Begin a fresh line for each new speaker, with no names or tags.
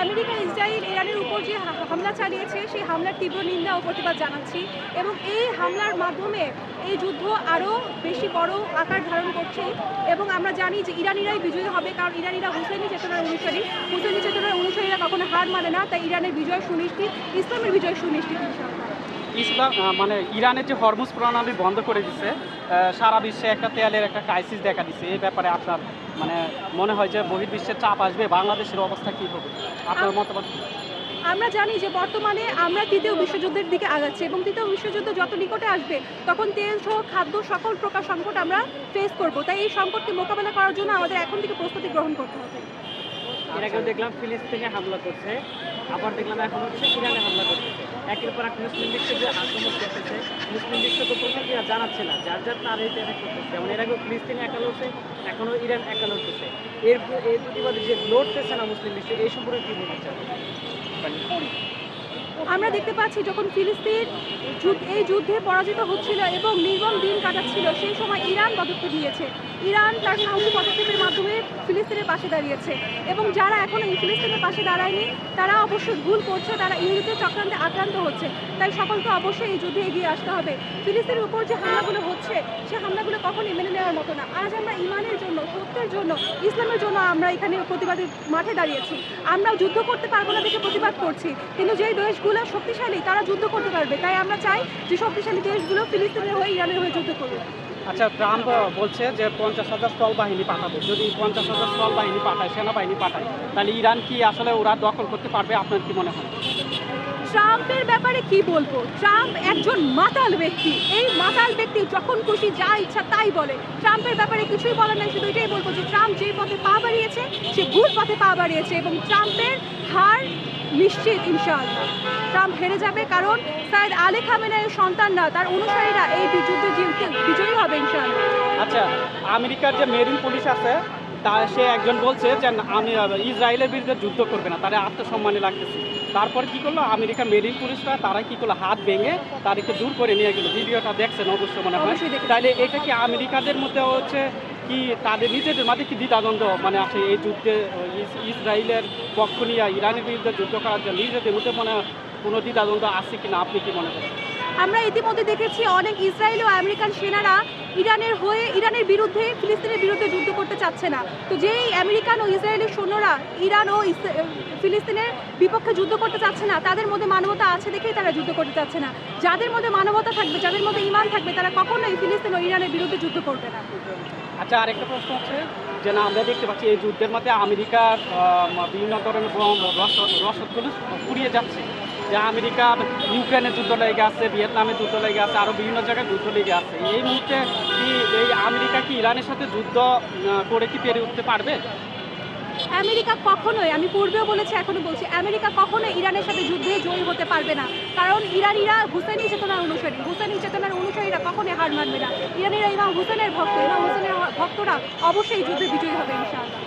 America, Israel, ইরানের উপর যে হামলা চালিয়েছে সেই হামলার তীব্র নিন্দা ও প্রতিবাদ জানাচ্ছি এবং এই হামলার মাধ্যমে এই যুদ্ধ আরও বেশি বড় আকার ধারণ করছে এবং আমরা জানি যে ইরানিরাই বিজয়ী হবে, কারণ ইরানিরা হুসেনি চেতনার অনুসারী। হুসেনি চেতনার অনুসারীরা কখনো হার মানে না, তাই ইরানের বিজয় সুনিশ্চিত, ইসলামের বিজয় সুনিশ্চিত ইনশাআল্লাহ।
ইসলাম মানে ইরানের যে হরমুজ প্রণালী বন্ধ করে দিচ্ছে, সারা বিশ্বে একটা তেলের একটা ক্রাইসিস দেখা দিচ্ছে। এই ব্যাপারে আপনার মানে মনে হয় যে বহির্বিশ্বের চাপ আসবে, বাংলাদেশের অবস্থা কী হবে, আপনার মতামত কী?
আমরা জানি যে বর্তমানে আমরা তৃতীয় বিশ্বযুদ্ধের দিকে আগাচ্ছি এবং তৃতীয় বিশ্বযুদ্ধ যত নিকটে আসবে তখন তেল সহ খাদ্য সকল প্রকার সংকট আমরা ফেস করব। তাই এই সংকটকে মোকাবেলা করার জন্য আমাদের এখন থেকে প্রস্তুতি গ্রহণ করতে হবে।
এর আগেও দেখলাম ফিলিস্তিনে হামলা করছে, আবার দেখলাম এখন হচ্ছে ইরানে হামলা করতেছে। একের পর এক মুসলিম বিশ্ব যে আক্রমণ করতেছে, মুসলিম বিশ্ব তো প্রতিক্রিয়া জানাচ্ছে না, যার যার তার এই অ্যাটাক করতেছে। যেমন এর আগেও ফিলিস্তিনে একা লড়ছে, এখনও ইরান একা লড়তেছে। এর প্রতিবাদে যে লড়তেছে না মুসলিম বিশ্ব, এই সম্পর্কে কী বলতে চান?
আমরা দেখতে পাচ্ছি যখন ফিলিস্তিন এই যুদ্ধে পরাজিত হচ্ছিল এবং নির্মম দিন কাটাচ্ছিল, সেই সময় ইরান পদক্ষেপ নিয়েছে। ইরান তার সাহসী পদক্ষেপের মাধ্যমে ফিলিস্তিনের পাশে দাঁড়িয়েছে এবং যারা এখনো এই ফিলিস্তিনের পাশে দাঁড়ায়নি তারা অবশ্যই ভুল করছে, তারা ইহুদিদের চক্রান্তে আক্রান্ত হচ্ছে। তাই সকলকে অবশ্যই এই যুদ্ধে এগিয়ে আসতে হবে। ফিলিস্তিনের উপর যে হামলাগুলো হচ্ছে সে হামলাগুলো কখনই মেনে নেওয়ার মতো না। আজ আমরা ইমানের জন্য, সত্যের জন্য, ইসলামের জন্য আমরা এখানে প্রতিবাদের মাঠে দাঁড়িয়েছি। আমরা যুদ্ধ করতে পারবো না দেখে প্রতিবাদ করছি, কিন্তু যেই দেশগুলো শক্তিশালী তারা যুদ্ধ করতে পারবে। তাই আমরা চাই যে শক্তিশালী দেশগুলো ফিলিস্তিনের হয়ে ইরানের হয়ে যুদ্ধ করবে।
আচ্ছা, ট্রাম্প বলছে যে 50,000 স্থল বাহিনী পাঠাবে। যদি 50,000 স্থল বাহিনী পাঠায়, সেনাবাহিনী পাঠায়, তাহলে ইরান কি আসলে ওরা দখল করতে পারবে? আপনার কি মনে হয়?
ট্রাম্পের ব্যাপারে কি বলবো? ট্রাম্প একজন মাতাল ব্যক্তি। এই মাতাল ব্যক্তি যখন খুশি যা ইচ্ছা তাই বলে। ট্রাম্পের ব্যাপারে কিছুই বলার নাই, শুধু এটাই বলবো যে ট্রাম্প যে পথে পা বাড়িয়েছে সে ভুল পথে পা বাড়িয়েছে এবং ট্রাম্পের হার নিশ্চিত ইনশাআল্লাহ। ট্রাম্প হেরে যাবে, কারণ সাইদ আলী খামেনেইর সন্তানরা, তার অনুসারীরা এই যুদ্ধে বিজয়ী হবে ইনশাআল্লাহ।
আচ্ছা, আমেরিকার যে মেরিন পুলিশ আছে তা সে একজন বলছে যে আমি ইসরায়েলের বিরুদ্ধে যুদ্ধ করবে না, তারা আত্মসম্মানে লাগতেছে। তারপরে কি করলো আমেরিকার মেরিন পুলিশরা, তারা কি করলো হাত ভেঙে তাদেরকে দূর করে নিয়ে গেলো। ভিডিওটা দেখছেন অবশ্যই মনে হয়। তাহলে এটা কি আমেরিকাদের মধ্যে হচ্ছে কি তাদের নিজেদের মাঝে কি দ্বিধাদ্বন্দ্ব মানে আছে এই যুদ্ধে ইসরায়েলের পক্ষ নিয়ে ইরানের বিরুদ্ধে যুদ্ধ করার জন্য নিজেদের মধ্যে মনে কোনো দ্বিধাদ্বন্দ্ব আছে কিনা, আপনি কি মনে করেন?
আমরা ইতিমধ্যে দেখেছি অনেক ইসরায়েল ও আমেরিকান সেনারা ইরানের বিরুদ্ধে, ফিলিস্তিনের বিরুদ্ধে যুদ্ধ করতে চাচ্ছে না। তো যেই আমেরিকান ও ইসরায়েলি সৈন্যরা ইরান ও ফিলিস্তিনের বিপক্ষে যুদ্ধ করতে চাচ্ছে না, তাদের মধ্যে মানবতা আছে দেখেই তারা যুদ্ধ করতে চাচ্ছে না। যাদের মধ্যে মানবতা থাকবে, যাদের মধ্যে ঈমান থাকবে, তারা কখনোই ফিলিস্তিন ও ইরানের বিরুদ্ধে যুদ্ধ করবে না।
আচ্ছা, আরেকটা প্রশ্ন হচ্ছে যে না, আমরা দেখতে পাচ্ছি এই যুদ্ধের মধ্যে আমেরিকার বিভিন্ন ধরনের রসদগুলো পুড়িয়ে যাচ্ছে। যে আমেরিকা ইউক্রেনের যুদ্ধ লেগে আছে, ভিয়েতনামের যুদ্ধ লেগে আছে, আরও বিভিন্ন জায়গায় যুদ্ধ লেগে আছে। এই মুহূর্তে কি এই আমেরিকা কি ইরানের সাথে যুদ্ধ করে কি পেরে উঠতে পারবে?
আমেরিকা কখনোই, আমি পূর্বেও বলেছি এখনো বলছি, আমেরিকা কখনোই ইরানের সাথে যুদ্ধে জয়ী হতে পারবে না, কারণ ইরানিরা হুসেনি চেতনার অনুসারী। হুসেনি চেতনার অনুসারীরা কখনোই হার মানবে না। ইরানিরা ইমাম হুসেনের ভক্ত, ইমাম হুসেনের ভক্তরা অবশ্যই যুদ্ধে বিজয়ী হবে ইনশাআল্লাহ।